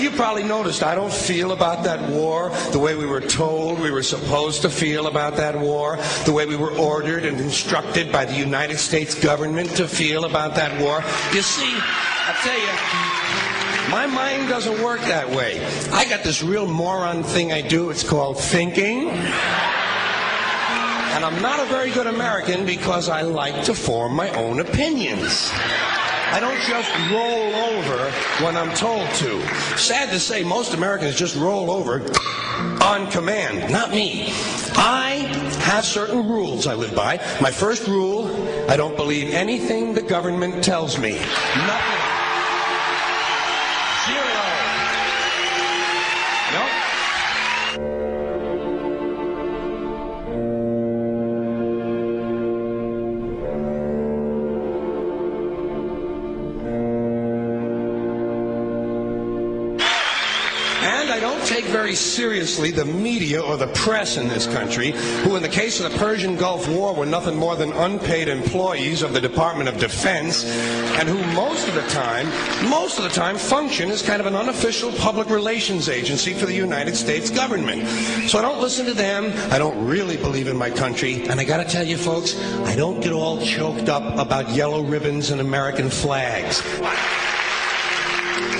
you probably noticed I don't feel about that war the way we were told we were supposed to feel about that war, the way we were ordered and instructed by the United States government to feel about that war. You see, I tell you, my mind doesn't work that way. I got this real moron thing I do. It's called thinking. And I'm not a very good American because I like to form my own opinions. I don't just roll over when I'm told to. Sad to say, most Americans just roll over on command. Not me. I have certain rules I live by. My first rule, I don't believe anything the government tells me. Nothing. Zero. Nope. And I don't take very seriously the media or the press in this country, who in the case of the Persian Gulf War were nothing more than unpaid employees of the Department of Defense, and who most of the time function as kind of an unofficial public relations agency for the United States government. So I don't listen to them. I don't really believe in my country. And I gotta tell you folks, I don't get all choked up about yellow ribbons and American flags.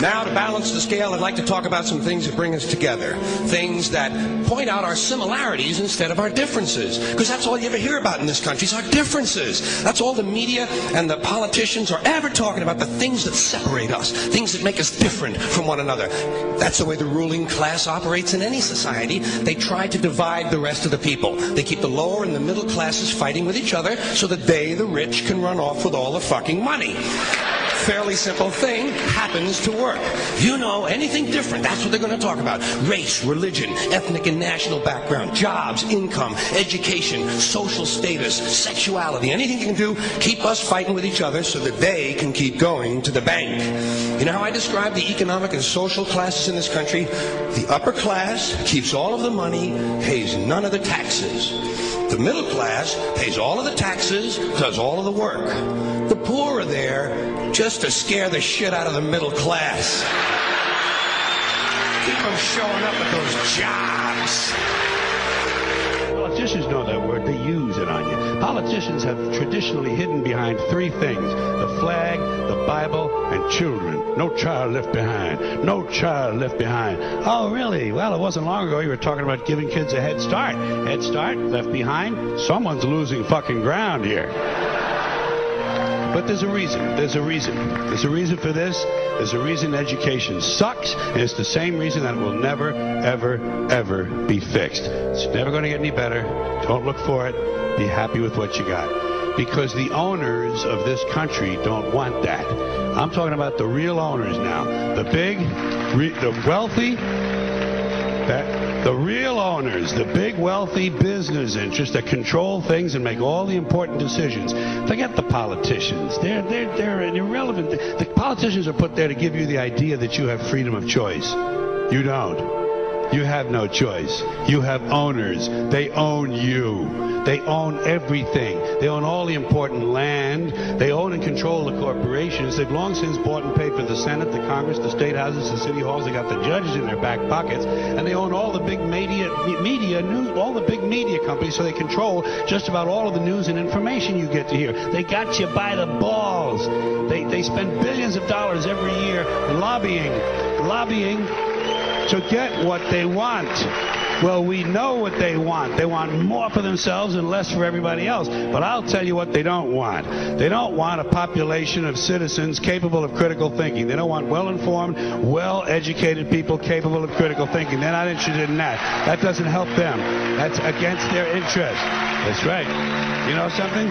Now, to balance the scale, I'd like to talk about some things that bring us together. Things that point out our similarities instead of our differences. Because that's all you ever hear about in this country is our differences. That's all the media and the politicians are ever talking about, the things that separate us, things that make us different from one another. That's the way the ruling class operates in any society. They try to divide the rest of the people. They keep the lower and the middle classes fighting with each other so that they, the rich, can run off with all the fucking money. Fairly simple thing happens to work. You know, anything different, that's what they're going to talk about. Race, religion, ethnic and national background, jobs, income, education, social status, sexuality, anything you can do, keep us fighting with each other so that they can keep going to the bank. You know how I describe the economic and social classes in this country? The upper class keeps all of the money, pays none of the taxes. The middle class pays all of the taxes, does all of the work. The poor are there just to scare the shit out of the middle class. Keep them showing up at those jobs. Politicians know that word. They use it on you. Politicians have traditionally hidden behind three things: the flag, the Bible, and children. No child left behind. No child left behind. Oh, really? Well, it wasn't long ago you were talking about giving kids a head start. Head start, left behind? Someone's losing fucking ground here. But there's a reason. There's a reason. There's a reason for this. There's a reason education sucks, and it's the same reason that it will never, ever, ever be fixed. It's never going to get any better. Don't look for it. Be happy with what you got. Because the owners of this country don't want that. I'm talking about the real owners now. The big, the wealthy, the real owners, the big wealthy business interests that control things and make all the important decisions. Forget the politicians. They're irrelevant. The politicians are put there to give you the idea that you have freedom of choice. You don't. You have no choice. You have owners. They own you. They own everything. They own all the important land. They own and control the corporations. They've long since bought and paid for the Senate, the Congress, the state houses, the city halls. They got the judges in their back pockets, and they own all the big media news, all the big media companies. So they control just about all of the news and information you get to hear. They got you by the balls. They spend billions of dollars every year lobbying to get what they want. Well, we know what they want. They want more for themselves and less for everybody else. But I'll tell you what they don't want. They don't want a population of citizens capable of critical thinking. They don't want well-informed, well-educated people capable of critical thinking. They're not interested in that. That doesn't help them. That's against their interest. That's right. You know something?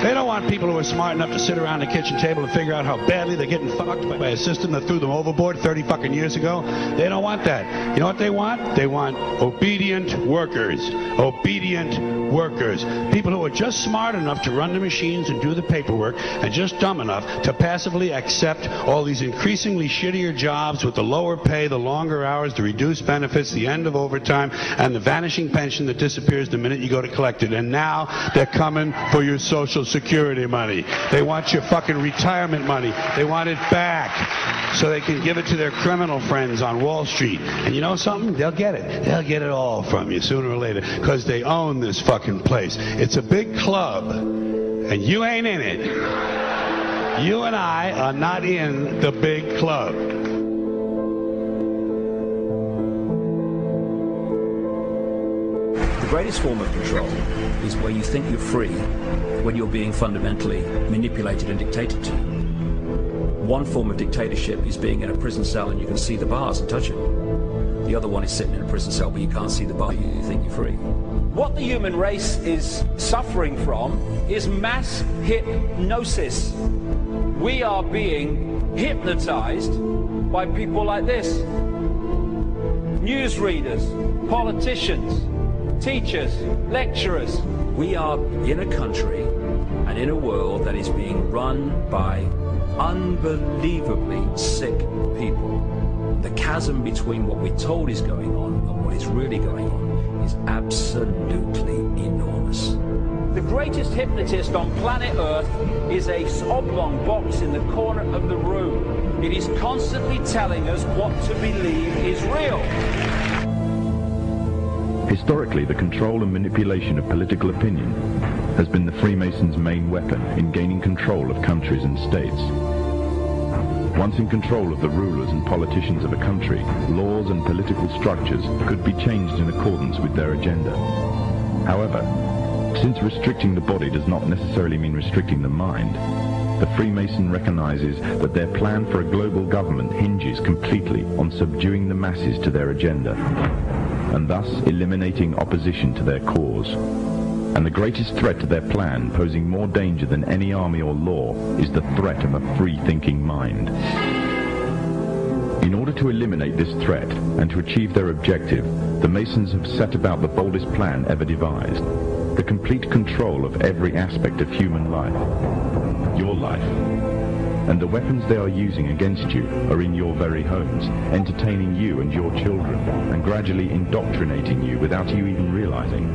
They don't want people who are smart enough to sit around the kitchen table and figure out how badly they're getting fucked by a system that threw them overboard 30 fucking years ago. They don't want that. You know what they want? They want obedient workers. Obedient workers. People who are just smart enough to run the machines and do the paperwork, and just dumb enough to passively accept all these increasingly shittier jobs with the lower pay, the longer hours, the reduced benefits, the end of overtime, and the vanishing pension that disappears the minute you go to collect it. And now they're coming for your Social Social Security money. They want your fucking retirement money. They want it back so they can give it to their criminal friends on Wall Street. And you know something? They'll get it. They'll get it all from you sooner or later because they own this fucking place. It's a big club, and you ain't in it. You and I are not in the big club. The greatest form of control is where you think you're free when you're being fundamentally manipulated and dictated to. One form of dictatorship is being in a prison cell and you can see the bars and touch them. The other one is sitting in a prison cell but you can't see the bar, you think you're free. What the human race is suffering from is mass hypnosis. We are being hypnotized by people like this. Newsreaders, politicians, teachers, lecturers. We are in a country and in a world that is being run by unbelievably sick people. The chasm between what we're told is going on and what is really going on is absolutely enormous. The greatest hypnotist on planet Earth is a oblong box in the corner of the room. It is constantly telling us what to believe is real. Historically, the control and manipulation of political opinion has been the Freemasons' main weapon in gaining control of countries and states. Once in control of the rulers and politicians of a country, laws and political structures could be changed in accordance with their agenda. However, since restricting the body does not necessarily mean restricting the mind, the Freemason recognizes that their plan for a global government hinges completely on subduing the masses to their agenda, and thus eliminating opposition to their cause. And the greatest threat to their plan, posing more danger than any army or law, is the threat of a free-thinking mind. In order to eliminate this threat and to achieve their objective, the Masons have set about the boldest plan ever devised: the complete control of every aspect of human life, your life. And the weapons they are using against you are in your very homes, entertaining you and your children, and gradually indoctrinating you without you even realizing.